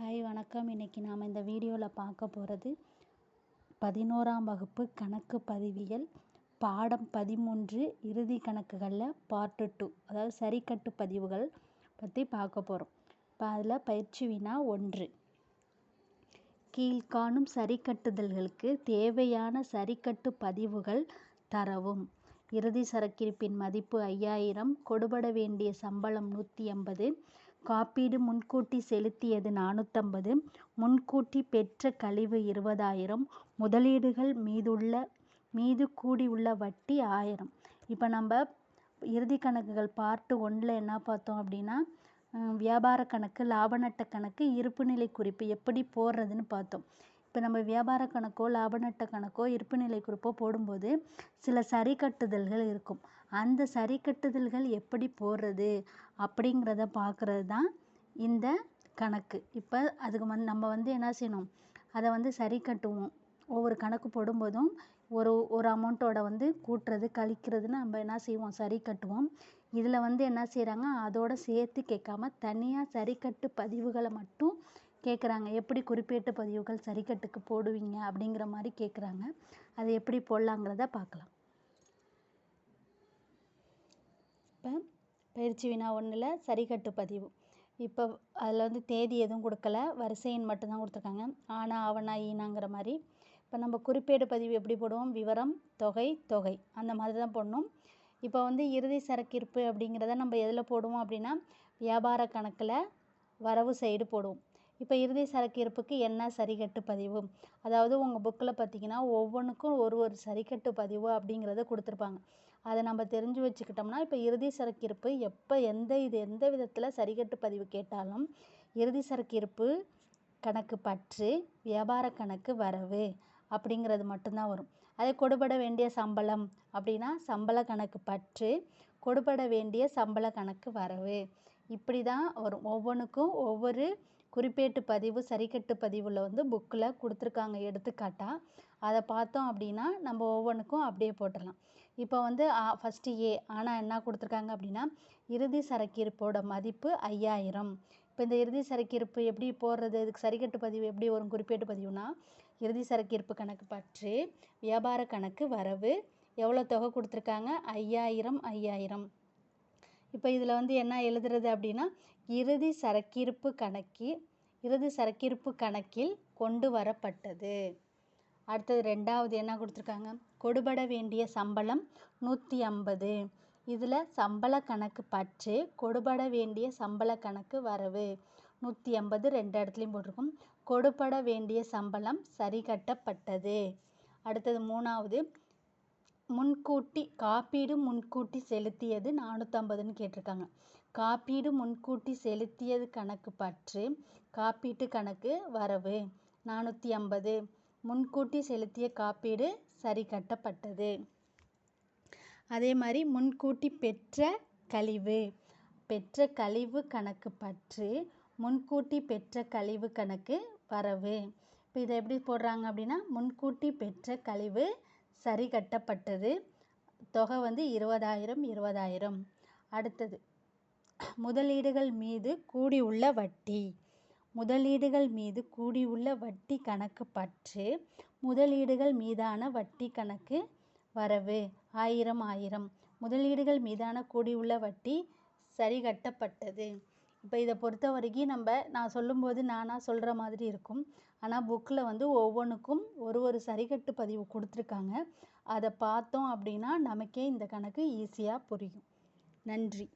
Hi வணக்கம். இன்றைக்கி நாம் இந்த வீடியோவில் பார்க்க போகிறது 11ஆம் வகுப்பு கணக்கு பதிவியல் பாடம் 13 இறுதி கணக்குகளில் பார்ட் 2, அதாவது சரிக்கட்டு பதிவுகள் பற்றி பார்க்க போகிறோம். இப்போ அதில் பயிற்சி வினா 1. கீழ்காணும் சரிக்கட்டுதல்களுக்கு தேவையான சரிக்கட்டு பதிவுகள் தரவும். இறுதி சரக்கிருப்பின் மதிப்பு 5000, கொடுபட வேண்டிய சம்பளம் 180, காப்பீடு முன்கூட்டி செலுத்தியது 450, முன்கூட்டி பெற்ற கழிவு 20000, முதலீடுகள் மீது கூடியுள்ள வட்டி 1000. இப்போ நம்ம இறுதி கணக்குகள் பார்ட் 1ல் என்ன பார்த்தோம் அப்படின்னா, வியாபார கணக்கு, லாப நட்ட கணக்கு, இருப்புநிலை குறிப்பு எப்படி போடுறதுன்னு பார்த்தோம். இப்போ நம்ம வியாபார கணக்கோ லாப நட்ட கணக்கோ இருப்புநிலை குறிப்போ போடும்போது சில சரிக்கட்டுதல்கள் இருக்கும். அந்த சரிக்கட்டுதல்கள் எப்படி போடுறது அப்படிங்கிறத பார்க்குறது தான் இந்த கணக்கு. இப்போ அதுக்கு நம்ம என்ன செய்யணும், அதை சரி கட்டுவோம். ஒவ்வொரு கணக்கு போடும்போதும் ஒரு அமௌண்ட்டோட கூட்டுறது கழிக்கிறதுன்னு நம்ம என்ன செய்வோம், சரி கட்டுவோம். இதில் என்ன செய்கிறாங்க, அதோட சேர்த்து கேட்காம தனியாக சரிக்கட்டு பதிவுகளை மட்டும் கேட்குறாங்க. எப்படி குறிப்பேட்டு பதிவுகள் சரிக்கட்டுக்கு போடுவீங்க அப்படிங்கிற மாதிரி கேட்குறாங்க. அதை எப்படி போடலாங்கிறத பார்க்கலாம். இப்போ பயிற்சி வினா 1ல் சரிக்கட்டு பதிவு. இப்போ அதில் தேதி எதுவும் கொடுக்கல, வரிசை எண் மட்டும்தான் கொடுத்துருக்காங்க. ஆனா ஆவணா ஈனாங்கிற மாதிரி. இப்போ நம்ம குறிப்பேடு பதிவு எப்படி போடுவோம், விவரம், தொகை அந்த மாதிரி தான் போடணும். இப்போ இறுதி சரக்கிருப்பு அப்படிங்கிறத நம்ம எதில் போடுவோம் அப்படின்னா, வியாபார கணக்கில் வரவு சைடு போடுவோம். இப்போ இறுதி சரக்கிருப்புக்கு என்ன சரிக்கட்டு பதிவு, அதாவது உங்கள் புக்கில் பார்த்தீங்கன்னா ஒவ்வொன்றுக்கும் ஒரு சரிக்கட்டு பதிவு அப்படிங்கிறத கொடுத்துருப்பாங்க. அதை நம்ம தெரிஞ்சு வச்சுக்கிட்டோம்னா இப்போ இறுதி சரக்கிருப்பு எப்போ எந்த விதத்தில் சரிக்கட்டு பதிவு கேட்டாலும் இறுதி சரக்கிருப்பு கணக்கு பற்று, வியாபார கணக்கு வரவு அப்படிங்கிறது மட்டும்தான் வரும். அதே கொடுபட வேண்டிய சம்பளம் அப்படின்னா சம்பள கணக்கு பற்று, கொடுபட வேண்டிய சம்பள கணக்கு வரவு, இப்படி தான் வரும். ஒவ்வொன்றுக்கும் ஒவ்வொரு குறிப்பேட்டு பதிவு சரிக்கட்டு பதிவில் புக்கில் கொடுத்துருக்காங்க எடுத்துக்காட்டாக. அதை பார்த்தோம் அப்படின்னா நம்ம ஒவ்வொன்றுக்கும் அப்படியே போட்டுடலாம். இப்போ ஃபஸ்ட்டு ஆனால் என்ன கொடுத்துருக்காங்க அப்படின்னா, இறுதி சரக்கிருப்போட மதிப்பு 5000. இப்போ இந்த இறுதி சரக்கிருப்பு எப்படி போடுறது, இதுக்கு சரிக்கட்டு பதிவு எப்படி வரும், குறிப்பேட்டு பதிவுனா இறுதி சரக்கிருப்பு கணக்கு பற்று, வியாபார கணக்கு வரவு, எவ்வளோ தொகை கொடுத்துருக்காங்க, 5000. இப்போ இதில் என்ன எழுதுறது அப்படின்னா, இறுதி சரக்கிருப்பு கணக்கில் கொண்டு வரப்பட்டது. அடுத்தது 2வது என்ன கொடுத்துருக்காங்க, கொடுபட வேண்டிய சம்பளம் 150. இதில் சம்பள கணக்கு பற்று, கொடுபட வேண்டிய சம்பள கணக்கு வரவு 150 2 இடத்துலையும் போட்டிருக்கும். கொடுபட வேண்டிய சம்பளம் சரி கட்டப்பட்டது. அடுத்தது 3வது, காப்பீடு முன்கூட்டி செலுத்தியது 450ன்னு கேட்டிருக்காங்க. காப்பீடு முன்கூட்டி செலுத்தியது கணக்கு பற்று, காப்பீட்டு கணக்கு வரவு 450. முன்கூட்டி செலுத்திய காப்பீடு சரி கட்டப்பட்டது. அதே மாதிரி முன்கூட்டி பெற்ற கழிவு கணக்கு பற்று, முன்கூட்டி பெற்ற கழிவு கணக்கு வரவு. இப்போ இதை எப்படி போடுறாங்க அப்படின்னா, முன்கூட்டி பெற்ற கழிவு சரி கட்டப்பட்டது, தொகை 20000. அடுத்தது முதலீடுகள் மீது கூடியுள்ள வட்டி கணக்கு பற்று, முதலீடுகள் மீதான வட்டி கணக்கு வரவு 1000. முதலீடுகள் மீதான கூடியுள்ள வட்டி சரி கட்டப்பட்டது. இப்போ இதை பொறுத்த வரைக்கும் நான் சொல்லும்போது நானாக சொல்கிற மாதிரி இருக்கும். ஆனால் புக்கில் ஒவ்வொன்றுக்கும் ஒரு சரிக்கட்டு பதிவு கொடுத்துருக்காங்க. அதை பார்த்தோம் அப்படின்னா நமக்கே இந்த கணக்கு ஈஸியாக புரியும். நன்றி.